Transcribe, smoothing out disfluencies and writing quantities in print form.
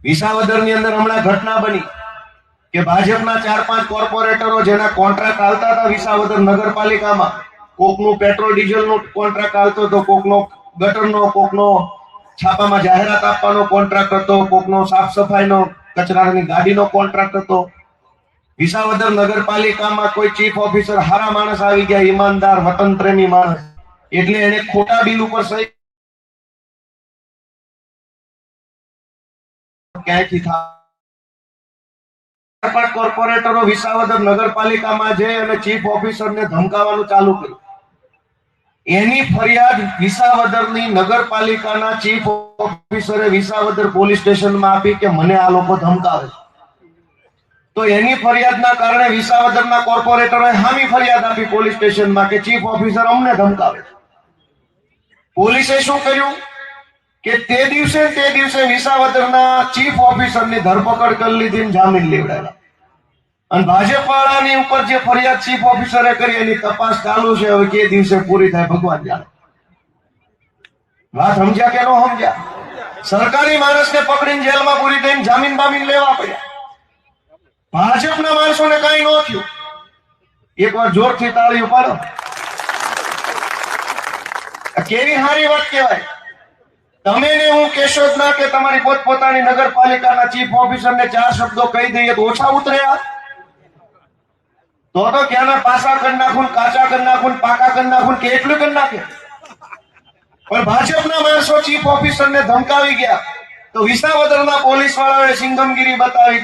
વિસાવદરની અંદર હમણાં ઘટના બની કે ભાજપના 4-5 કોર્પોરેટરો જેના કોન્ટ્રાક્ટ હાલતા હતા વિસાવદર નગરપાલિકામાં, કોકનું પેટ્રોલ ડીઝલનો કોન્ટ્રાક્ટ હાલતો હતો, કોકનો ગટરનો, કોકનો છાપામાં જાહેરાત આપવાનો કોન્ટ્રાક્ટ હતો, કોકનો સાફ સફાઈનો કચરાની ગાડીનો કોન્ટ્રાક્ટ હતો. વિસાવદર નગરપાલિકામાં કોઈ ચીફ ઓફિસર હારા માણસ આવી ગયા, ઈમાનદાર વતન પ્રેમી માણસ, એટલે એને ખોટા બિલ ઉપર સહી ક્યાંયથી થાય. કોર્પોરેટરો વિસાવદર નગરપાલિકામાં જઈ અને ચીફ ઓફિસરને ધમકાવવાનું ચાલુ કર્યું. એની ફરિયાદ વિસાવદરની નગરપાલિકાના ચીફ ઓફિસરે વિસાવદર પોલીસ સ્ટેશનમાં આપી કે મને આ લોકો ધમકાવે છે. તો એની ફરિયાદના કારણે વિસાવદરના કોર્પોરેટરોએ હામી ફરિયાદ આપી પોલીસ સ્ટેશનમાં કે ચીફ ઓફિસર અમને ધમકાવે છે. પોલીસે શું કર્યું કે તે દિવસે વિસાવદરના ચીફ ઓફિસરની ધરપકડ કરી લીધી, જામીન લેવડાવ્યા. અને ભાજપ વાળાની ઉપર જે ફરિયાદ ચીફ ઓફિસરે કરી એની તપાસ ચાલુ છે. હવે કે દિવસે પૂરી થાય ભગવાન જાણે. વાત સમજ્યા કે ન સમજ્યા? સરકારી માણસને પકડીને જેલમાં પૂરી થઈને જામીન બામીન લેવા પડ્યા. ભાજપના માણસોને કઈ ન થયું. એકવાર જોરથી તાળીઓ પાડો. કેવી સારી વાત કહેવાય. તમે ને હું કેશોદના કે તમારી પોતપોતાની નગરપાલિકાના ચીફ ઓફિસરને 4 શબ્દો કહી દઈએ તો ઓછા ઉતર્યા? તો ક્યાંના પાસા કરી નાખું, કાચા કરી નાખું, પાકા કરી નાખું કે એટલું કરી નાખે. પણ ભાજપના માણસો ચીફ ઓફિસરને ધમકાવી ગયા તો વિસાવદરના પોલીસ વાળાઓએ સિંગમગીરી બતાવી.